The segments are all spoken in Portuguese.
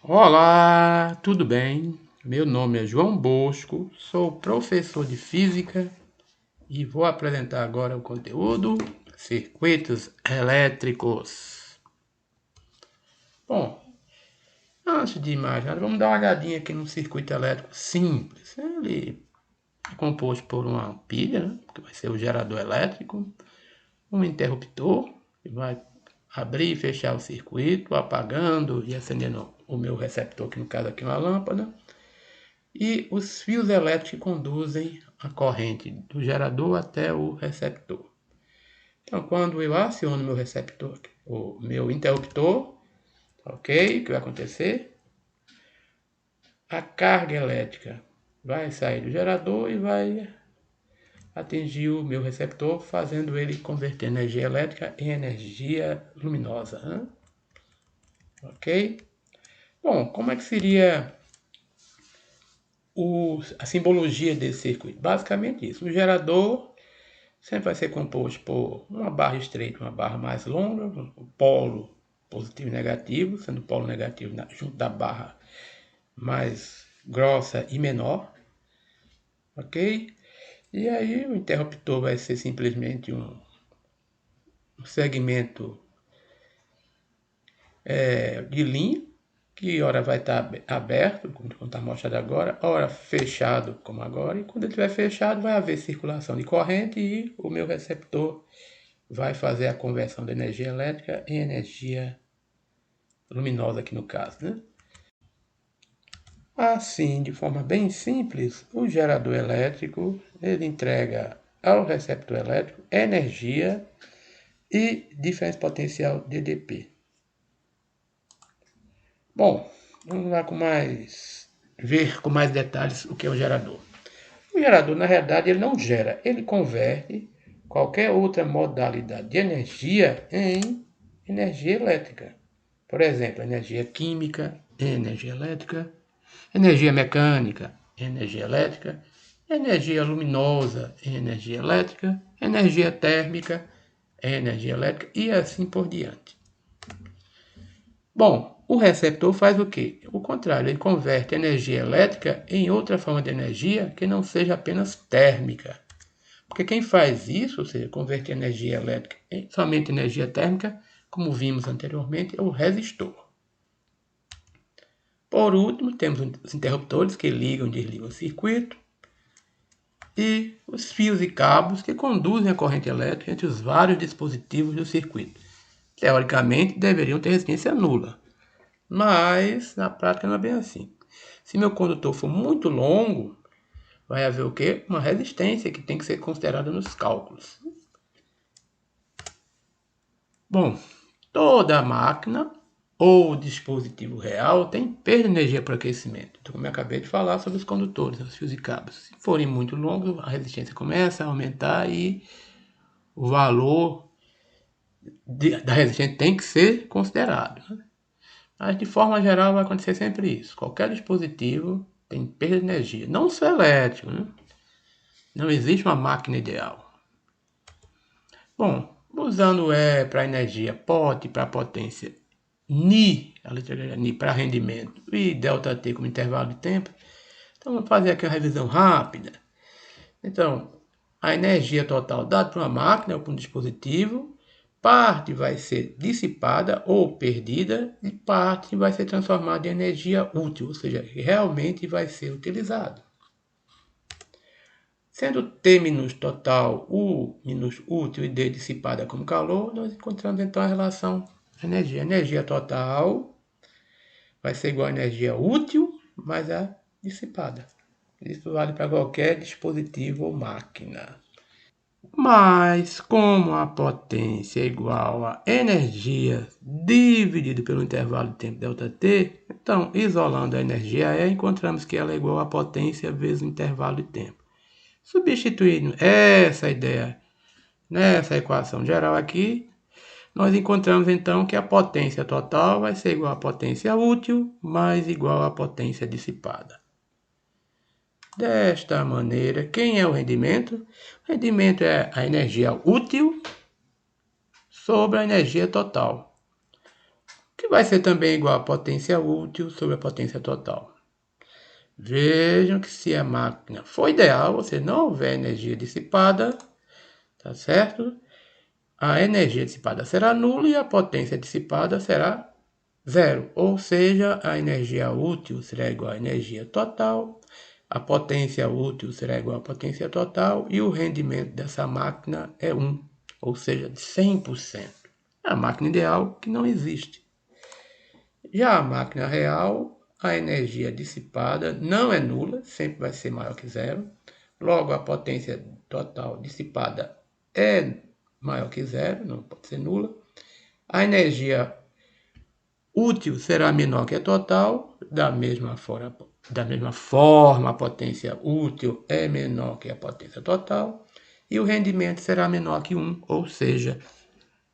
Olá, tudo bem? Meu nome é João Bosco, sou professor de Física e vou apresentar agora o conteúdo Circuitos Elétricos. Bom, antes de mais nada, vamos dar uma olhadinha aqui no circuito elétrico simples. Ele é composto por uma pilha, né, que vai ser o gerador elétrico, um interruptor, que vai abrir e fechar o circuito, apagando e acendendo o meu receptor, que no caso aqui é uma lâmpada, e os fios elétricos que conduzem a corrente do gerador até o receptor. Então, quando eu aciono meu receptor, o meu interruptor, ok, o que vai acontecer? A carga elétrica vai sair do gerador e vai atingir o meu receptor, fazendo ele converter energia elétrica em energia luminosa. Né? Ok? Bom, como é que seria a simbologia desse circuito? Basicamente isso. O gerador sempre vai ser composto por uma barra estreita, uma barra mais longa, o polo positivo e negativo, sendo o polo negativo junto da barra mais grossa e menor, ok? E aí o interruptor vai ser simplesmente um segmento de linha, que ora vai estar aberto, como está mostrado agora, ora fechado, como agora, e quando ele estiver fechado vai haver circulação de corrente e o meu receptor vai fazer a conversão da energia elétrica em energia luminosa aqui no caso, né? Assim, de forma bem simples, o gerador elétrico ele entrega ao receptor elétrico energia e diferença potencial DDP. Bom, vamos lá ver com mais detalhes o que é o gerador. O gerador, na realidade, ele não gera, ele converte qualquer outra modalidade de energia em energia elétrica. Por exemplo, energia química em energia elétrica, energia mecânica em energia elétrica, energia luminosa em energia elétrica, energia térmica em energia elétrica e assim por diante. Bom, o receptor faz o quê? O contrário, ele converte energia elétrica em outra forma de energia que não seja apenas térmica. Porque quem faz isso, ou seja, converter energia elétrica em somente energia térmica, como vimos anteriormente, é o resistor. Por último, temos os interruptores que ligam e desligam o circuito e os fios e cabos que conduzem a corrente elétrica entre os vários dispositivos do circuito. Teoricamente, deveriam ter resistência nula, mas na prática não é bem assim. Se meu condutor for muito longo, vai haver o quê? Uma resistência que tem que ser considerada nos cálculos. Bom, toda máquina ou dispositivo real tem perda de energia por aquecimento. Então, como eu acabei de falar sobre os condutores, os fios e cabos. Se forem muito longos, a resistência começa a aumentar e o valor da resistência tem que ser considerado. Né? Mas de forma geral vai acontecer sempre isso. Qualquer dispositivo tem perda de energia. Não só elétrico, né? Não existe uma máquina ideal. Bom, usando E para energia, POT para potência, Ni, a letra Ni para rendimento e ΔT como intervalo de tempo. Então vamos fazer aqui uma revisão rápida. Então, a energia total dada por uma máquina ou por um dispositivo, parte vai ser dissipada ou perdida e parte vai ser transformada em energia útil, ou seja, realmente vai ser utilizado. Sendo T minus total, U minus útil e D dissipada como calor, nós encontramos então a relação energia. Energia total vai ser igual a energia útil mais a dissipada. Isso vale para qualquer dispositivo ou máquina. Mas como a potência é igual a energia dividido pelo intervalo de tempo ΔT, então, isolando a energia E, encontramos que ela é igual a potência vezes o intervalo de tempo. Substituindo essa ideia nessa equação geral aqui, nós encontramos então que a potência total vai ser igual à potência útil mais igual à potência dissipada. Desta maneira, quem é o rendimento? O rendimento é a energia útil sobre a energia total. Ok? que vai ser também igual a potência útil sobre a potência total. Vejam que se a máquina for ideal, ou seja, não houver energia dissipada, tá certo? A energia dissipada será nula e a potência dissipada será zero, ou seja, a energia útil será igual à energia total, a potência útil será igual à potência total e o rendimento dessa máquina é 1, ou seja, de 100%. É a máquina ideal que não existe. Já a máquina real, a energia dissipada não é nula, sempre vai ser maior que zero. Logo, a potência total dissipada é maior que zero, não pode ser nula. A energia útil será menor que a total, da mesma forma, a potência útil é menor que a potência total, e o rendimento será menor que 1, ou seja,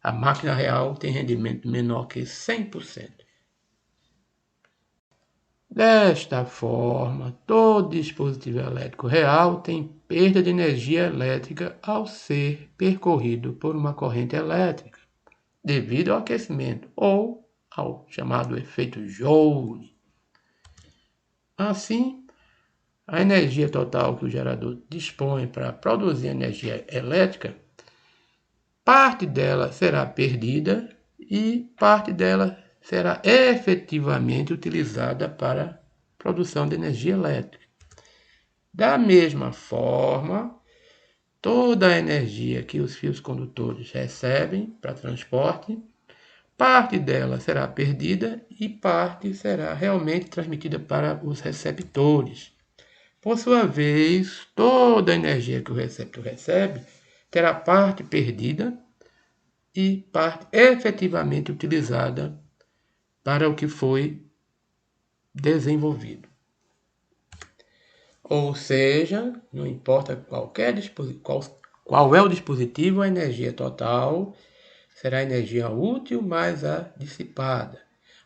a máquina real tem rendimento menor que 100%. Desta forma, todo dispositivo elétrico real tem perda de energia elétrica ao ser percorrido por uma corrente elétrica, devido ao aquecimento ou ao chamado efeito Joule. Assim, a energia total que o gerador dispõe para produzir energia elétrica, parte dela será perdida e parte dela será efetivamente utilizada para produção de energia elétrica. Da mesma forma, toda a energia que os fios condutores recebem para transporte, parte dela será perdida e parte será realmente transmitida para os receptores. Por sua vez, toda a energia que o receptor recebe terá parte perdida e parte efetivamente utilizada para o que foi desenvolvido. Ou seja, não importa qual é o dispositivo, a energia total será a energia útil mais a dissipada.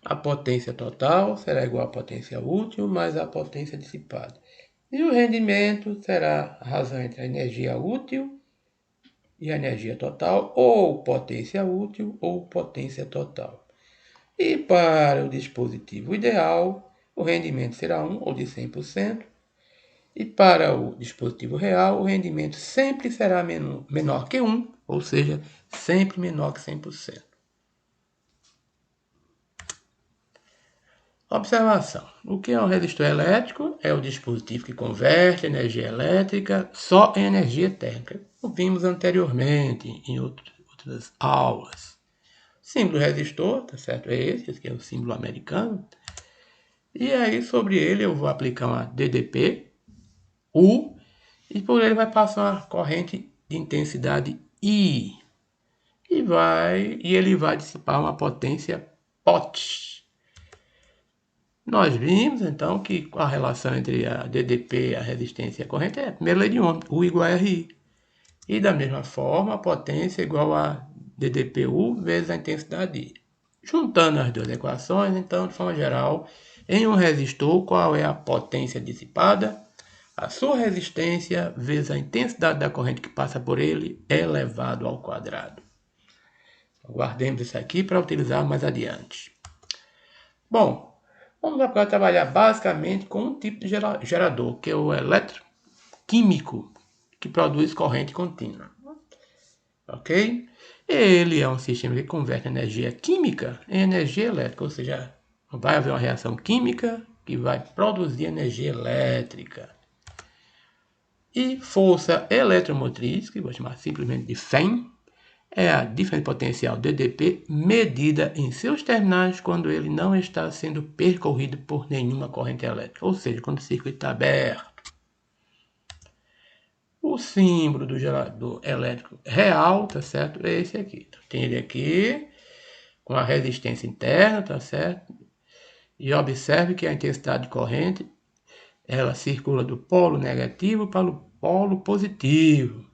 A potência total será igual à potência útil mais a potência dissipada. E o rendimento será a razão entre a energia útil e a energia total, ou potência útil ou potência total. E para o dispositivo ideal, o rendimento será 1 ou de 100%, e para o dispositivo real, o rendimento sempre será menor que 1, ou seja, sempre menor que 100%. Observação. O que é um resistor elétrico? É o dispositivo que converte energia elétrica só em energia térmica. Como vimos anteriormente em outras aulas. O símbolo resistor, tá certo? É esse aqui é o símbolo americano. E aí sobre ele eu vou aplicar uma DDP, U, e por ele vai passar uma corrente de intensidade I. E ele vai dissipar uma potência POT. Nós vimos, então, que a relação entre a DDP, a resistência e a corrente é a primeira lei de Ohm, U igual a RI. E da mesma forma, a potência é igual a DDPU vezes a intensidade I. Juntando as duas equações, então, de forma geral, em um resistor, qual é a potência dissipada? A sua resistência vezes a intensidade da corrente que passa por ele elevado ao quadrado. Guardemos isso aqui para utilizar mais adiante. Bom, vamos agora trabalhar basicamente com um tipo de gerador, que é o eletroquímico, que produz corrente contínua. Ok? Ele é um sistema que converte energia química em energia elétrica, ou seja, vai haver uma reação química que vai produzir energia elétrica. E força eletromotriz, que vou chamar simplesmente de FEM, é a diferença potencial DDP medida em seus terminais quando ele não está sendo percorrido por nenhuma corrente elétrica, ou seja, quando o circuito está aberto. O símbolo do gerador elétrico real, tá certo? É esse aqui. Então, tem ele aqui com a resistência interna, tá certo? E observe que a intensidade de corrente ela circula do polo negativo para o polo positivo.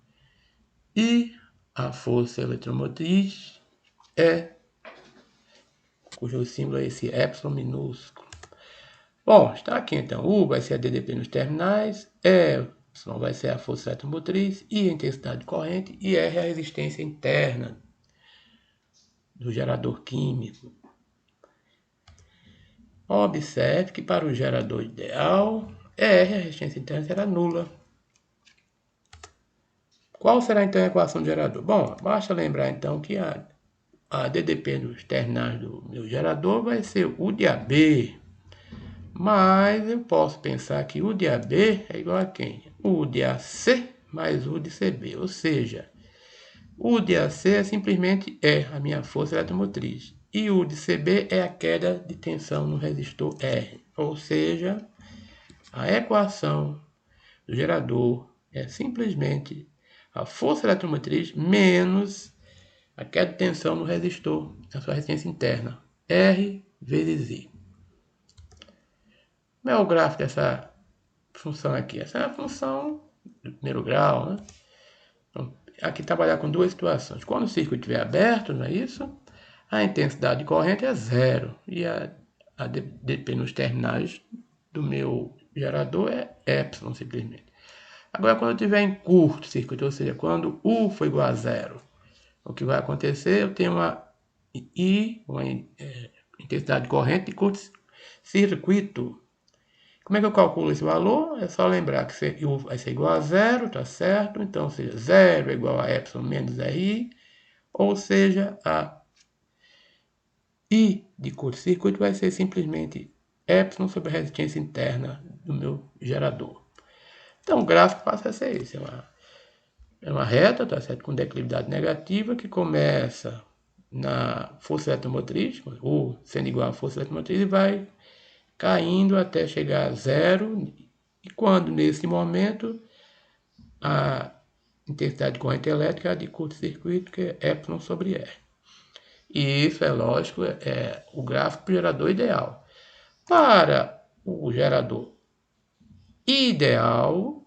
E a força eletromotriz cujo símbolo é esse epsilon minúsculo. Bom, está aqui então. U vai ser a DDP nos terminais, Y vai ser a força eletromotriz, I a intensidade de corrente e R a resistência interna do gerador químico. Observe que para o gerador ideal, R, a resistência interna, será nula. Qual será então a equação do gerador? Bom, basta lembrar então que a DDP nos terminais do meu gerador vai ser U de AB. Mas eu posso pensar que U de AB é igual a quem? U de AC mais U de CB. Ou seja, U de AC é simplesmente a minha força eletromotriz. E U de CB é a queda de tensão no resistor R. Ou seja, a equação do gerador é simplesmente a força eletromotriz menos a queda de tensão no resistor, na sua resistência interna, R vezes I. Como é o gráfico dessa função aqui? Essa é a função do primeiro grau, né? Então, aqui trabalhar com duas situações. Quando o circuito estiver aberto, não é isso? A intensidade de corrente é zero e a DP nos terminais do meu gerador é epsilon simplesmente. Agora, quando eu estiver em curto circuito, ou seja, quando U for igual a zero, o que vai acontecer? Eu tenho uma intensidade de corrente de curto circuito. Como é que eu calculo esse valor? É só lembrar que U vai ser igual a zero, tá certo? Então, seja, zero é igual a epsilon menos RI, ou seja, a I de curto-circuito vai ser simplesmente epsilon sobre a resistência interna do meu gerador. Então, o gráfico passa a ser esse. É uma reta, tá certo? Com declividade negativa, que começa na força eletromotriz, U sendo igual à força eletromotriz, e vai caindo até chegar a zero. E quando, nesse momento, a intensidade de corrente elétrica é de curto-circuito, que é epsilon sobre R. E isso, é lógico, é o gráfico do gerador ideal. Para o gerador ideal,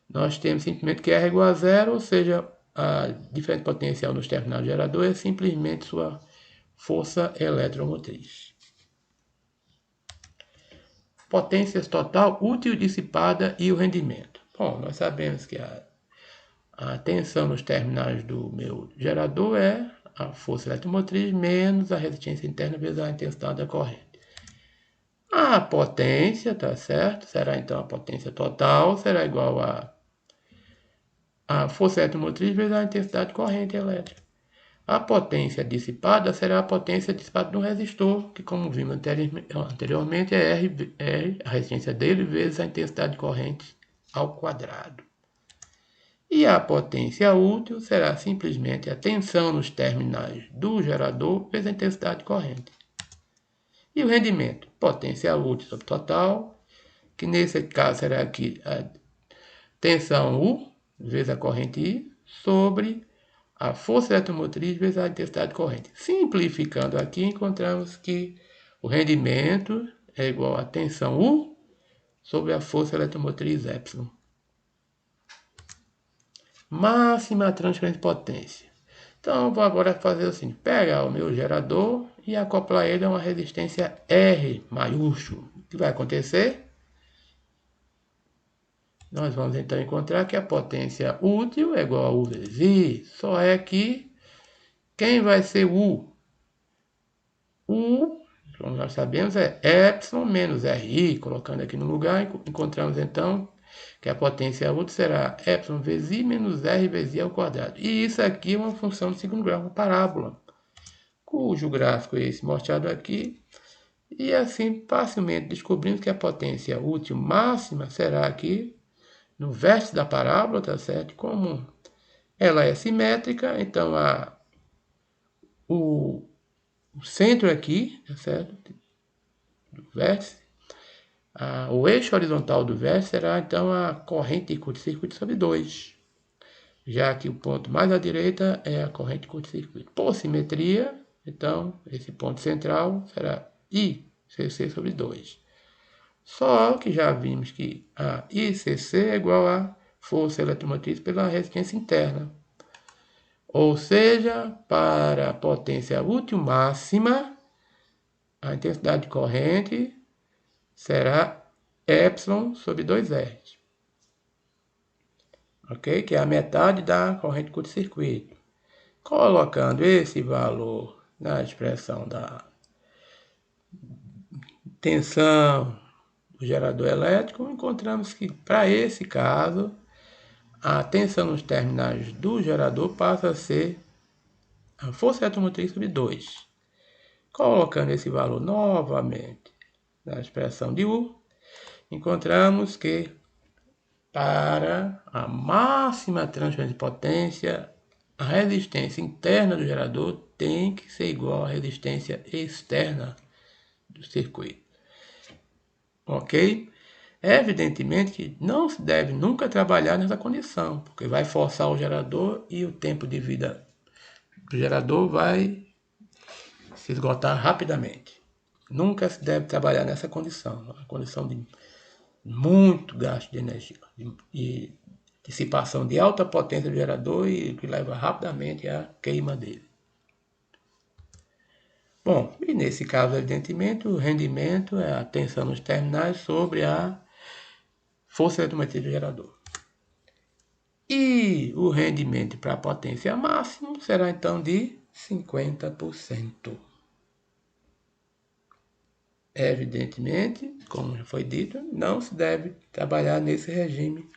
nós temos simplesmente que R é igual a zero, ou seja, a diferença potencial nos terminais do gerador é simplesmente sua força eletromotriz. Potências total, útil dissipada e o rendimento. Bom, nós sabemos que a tensão nos terminais do meu gerador é a força eletromotriz menos a resistência interna vezes a intensidade da corrente. A potência, tá certo? Será então a potência total, será igual a força eletromotriz vezes a intensidade de corrente elétrica. A potência dissipada será a potência dissipada no resistor, que como vimos anteriormente é R, a resistência dele, vezes a intensidade de corrente ao quadrado. E a potência útil será simplesmente a tensão nos terminais do gerador vezes a intensidade de corrente. E o rendimento? Potência útil sobre total, que nesse caso será aqui a tensão U vezes a corrente I sobre a força eletromotriz vezes a intensidade de corrente. Simplificando aqui, encontramos que o rendimento é igual a tensão U sobre a força eletromotriz epsilon. Máxima transferência de potência. Então, vou agora fazer assim, pegar o meu gerador e acoplar ele a uma resistência R maiúsculo. O que vai acontecer? Nós vamos então encontrar que a potência útil é igual a U vezes I, só é que quem vai ser U? U, como nós sabemos, é epsilon menos RI. Colocando aqui no lugar, encontramos então que a potência útil será epsilon vezes I menos R vezes I ao quadrado. E isso aqui é uma função de segundo grau, uma parábola, cujo gráfico é esse mostrado aqui. E assim, facilmente descobrimos que a potência útil máxima será aqui no vértice da parábola, tá certo? Como ela é simétrica, então o centro aqui, tá certo? Do vértice, o eixo horizontal do vértice será então a corrente de curto-circuito sobre 2, já que o ponto mais à direita é a corrente de curto-circuito. Por simetria, então, esse ponto central será ICC sobre 2. Só que já vimos que a ICC é igual a força eletromotriz pela resistência interna. Ou seja, para a potência útil máxima, a intensidade de corrente será epsilon sobre 2R. Ok? Que é a metade da corrente de curto-circuito. Colocando esse valor na expressão da tensão do gerador elétrico, encontramos que, para esse caso, a tensão nos terminais do gerador passa a ser a força eletromotriz sobre 2. Colocando esse valor novamente na expressão de U, encontramos que para a máxima transferência de potência, a resistência interna do gerador tem que ser igual à resistência externa do circuito. Ok? Evidentemente que não se deve nunca trabalhar nessa condição, porque vai forçar o gerador e o tempo de vida do gerador vai se esgotar rapidamente. Nunca se deve trabalhar nessa condição, uma condição de muito gasto de energia e dissipação de alta potência do gerador e que leva rapidamente à queima dele. Bom, e nesse caso, evidentemente, o rendimento é a tensão nos terminais sobre a força eletromotriz do gerador. E o rendimento para a potência máxima será então de 50%. Evidentemente, como já foi dito, não se deve trabalhar nesse regime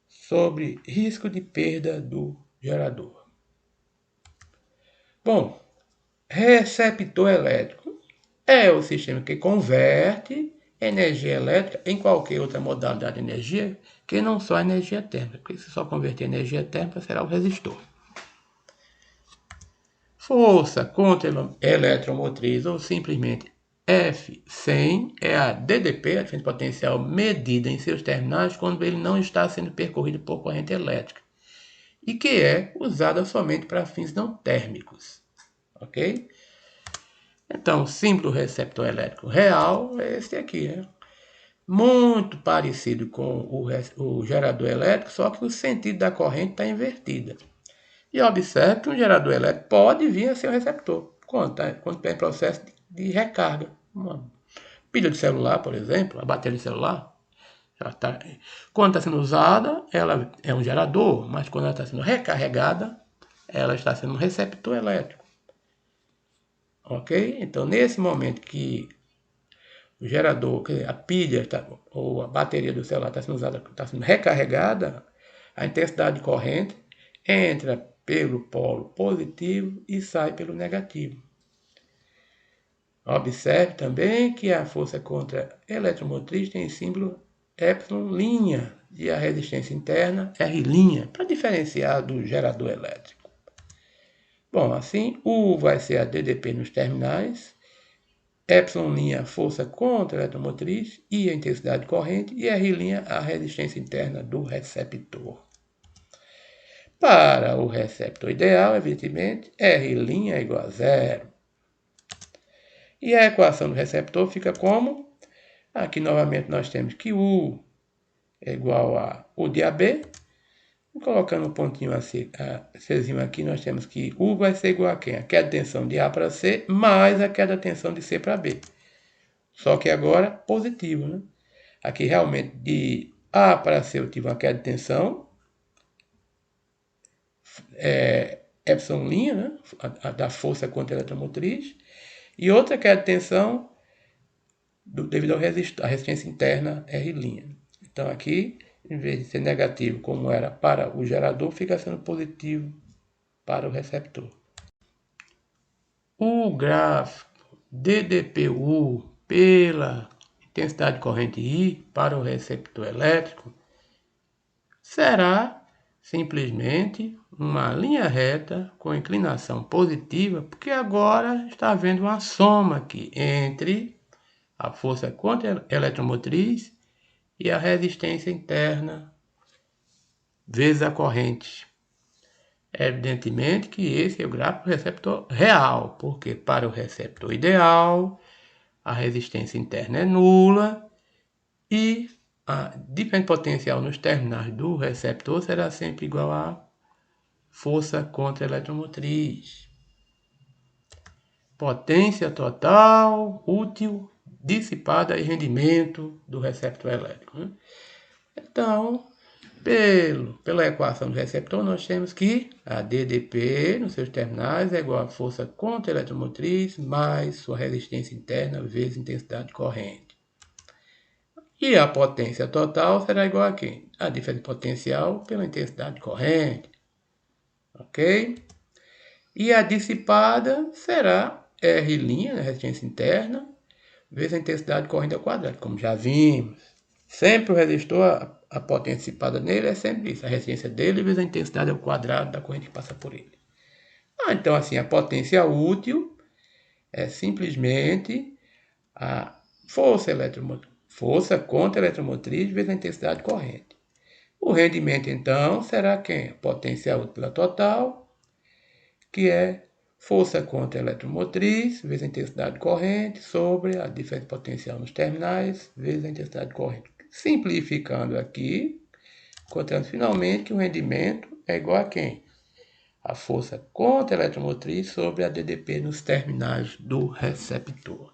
sobre risco de perda do gerador. Bom, receptor elétrico é o sistema que converte energia elétrica em qualquer outra modalidade de energia que não só energia térmica, porque se só converter energia térmica será o resistor. Força contra eletromotriz ou simplesmente F100 é a DDP, a diferença potencial medida em seus terminais quando ele não está sendo percorrido por corrente elétrica e que é usada somente para fins não térmicos. Ok? Então, o símbolo receptor elétrico real é esse aqui, né? Muito parecido com o gerador elétrico, só que o sentido da corrente está invertida. E observe que um gerador elétrico pode vir a ser um receptor, quando tem processo de recarga. Uma pilha de celular, por exemplo, a bateria de celular, quando está sendo usada, ela é um gerador, mas quando ela está sendo recarregada, ela está sendo um receptor elétrico. Ok? Então, nesse momento que o gerador, a pilha ou a bateria do celular está sendo usada, está sendo recarregada, a intensidade de corrente entra pelo polo positivo e sai pelo negativo. Observe também que a força contra eletromotriz tem símbolo ε' e a resistência interna R', para diferenciar do gerador elétrico. Bom, assim, U vai ser a DDP nos terminais, ε' a força contra a eletromotriz e a intensidade de corrente, e R' a resistência interna do receptor. Para o receptor ideal, evidentemente, R' é igual a 0. E a equação do receptor fica como? Aqui novamente nós temos que U é igual a U de AB. Colocando um pontinho Czinho aqui, nós temos que U vai ser igual a quem? A queda de tensão de A para C mais a queda de tensão de C para B. Só que agora positivo, né? Aqui realmente de A para C eu tive uma queda de tensão ε', né? Da força contra a eletromotriz. E outra queda de tensão devido à resistência interna R'. Então aqui, em vez de ser negativo como era para o gerador, fica sendo positivo para o receptor. O gráfico DDPU pela intensidade de corrente I para o receptor elétrico será simplesmente uma linha reta com inclinação positiva, porque agora está havendo uma soma aqui entre a força contra a eletromotriz e a resistência interna vezes a corrente. Evidentemente que esse é o gráfico do receptor real, porque para o receptor ideal, a resistência interna é nula e a diferença potencial nos terminais do receptor será sempre igual a força contra a eletromotriz. Potência total, útil, dissipada e rendimento do receptor elétrico. Então, Pela equação do receptor, nós temos que a DDP nos seus terminais é igual a força contra a eletromotriz mais sua resistência interna vezes intensidade de corrente. E a potência total será igual a quem? A diferença potencial pela intensidade de corrente. Ok? E a dissipada será R', né, resistência interna, vezes a intensidade de corrente ao quadrado, como já vimos. Sempre o resistor, a potência dissipada nele é sempre isso, a resistência dele vezes a intensidade ao quadrado da corrente que passa por ele. Então, assim, a potência útil é simplesmente a força contra a eletromotriz vezes a intensidade de corrente. O rendimento, então, será quem? A potência útil pela total, que é força contra a eletromotriz vezes a intensidade de corrente sobre a diferença potencial nos terminais vezes a intensidade de corrente. Simplificando aqui, encontrando finalmente que o rendimento é igual a quem? A força contra a eletromotriz sobre a DDP nos terminais do receptor.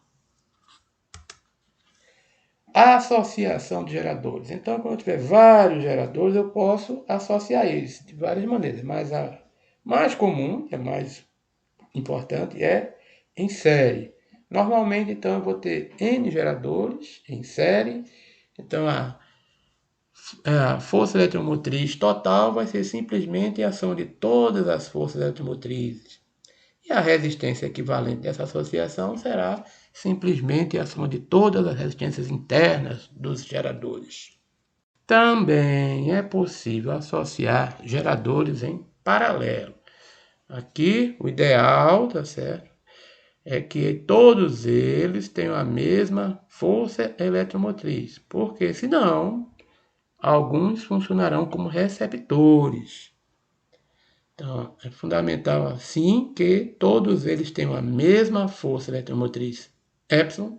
A associação de geradores. Então, quando eu tiver vários geradores, eu posso associar eles de várias maneiras, mas a mais comum, a mais importante, é em série. Normalmente, então, eu vou ter N geradores em série. Então, a força eletromotriz total vai ser simplesmente a soma de todas as forças eletromotrizes. E a resistência equivalente dessa associação será simplesmente a soma de todas as resistências internas dos geradores. Também é possível associar geradores em paralelo. Aqui, o ideal, tá certo, é que todos eles tenham a mesma força eletromotriz, porque senão alguns funcionarão como receptores. Então, é fundamental assim que todos eles tenham a mesma força eletromotriz epsilon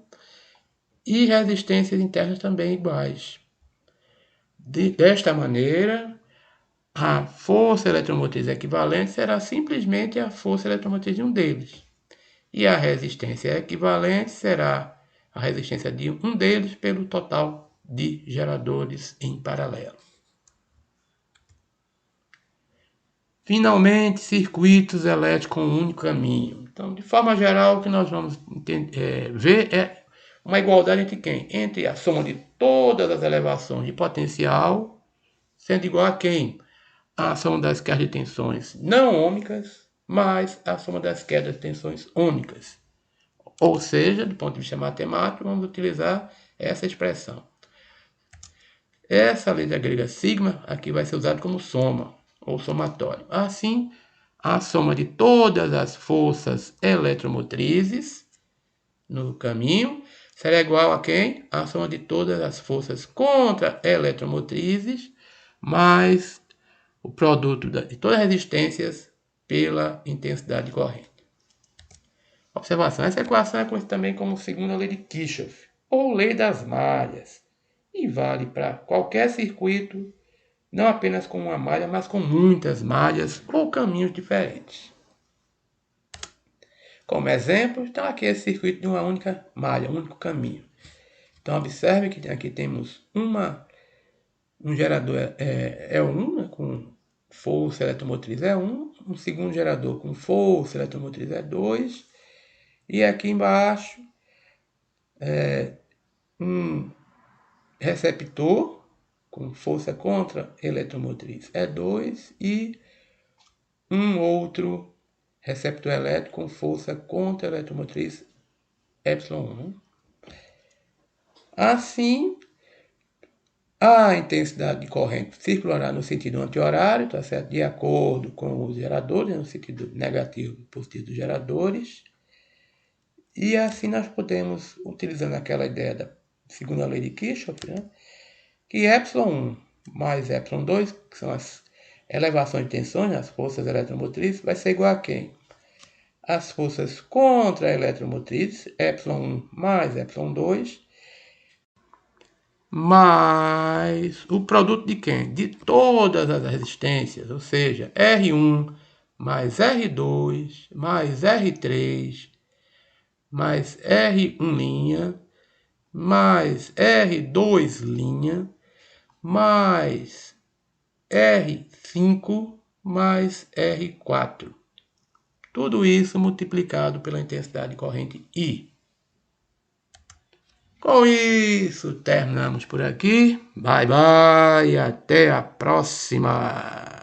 e resistências internas também iguais. Desta maneira, a força eletromotriz equivalente será simplesmente a força eletromotriz de um deles. E a resistência equivalente será a resistência de um deles pelo total de geradores em paralelo. Finalmente, circuitos elétricos com um único caminho. Então, de forma geral, o que nós vamos ver é uma igualdade entre quem? Entre a soma de todas as elevações de potencial, sendo igual a quem? A soma das quedas de tensões não ômicas, mais a soma das quedas de tensões ômicas. Ou seja, do ponto de vista matemático, vamos utilizar essa expressão. Essa letra grega sigma aqui vai ser usada como soma, ou somatório. Assim, a soma de todas as forças eletromotrizes no caminho será igual a quem? A soma de todas as forças contra-eletromotrizes mais o produto de todas as resistências pela intensidade de corrente. Observação: essa equação é conhecida também como segunda lei de Kirchhoff, ou lei das malhas, e vale para qualquer circuito, não apenas com uma malha, mas com muitas malhas ou caminhos diferentes. Como exemplo, está aqui esse circuito de uma única malha, um único caminho. Então, observe que aqui temos um gerador E1, né, com força eletromotriz E1, um segundo gerador com força eletromotriz E2, e aqui embaixo um receptor com força contra eletromotriz E2 e um outro receptor elétrico com força contra eletromotriz E1. Assim, a intensidade de corrente circulará no sentido anti-horário, tá certo? De acordo com os geradores, no sentido negativo e positivo dos geradores. E assim nós podemos, utilizando aquela ideia da segunda lei de Kirchhoff, né, que ε1 mais ε2, que são as elevações de tensões, as forças eletromotrizes, vai ser igual a quem? As forças contra a eletromotriz, ε1 mais ε2, mais o produto de quem? De todas as resistências, ou seja, R1 mais R2 mais R3 mais R1' mais R2', mais R5 mais R4. Tudo isso multiplicado pela intensidade de corrente I. Com isso, terminamos por aqui. Bye, bye. Até a próxima.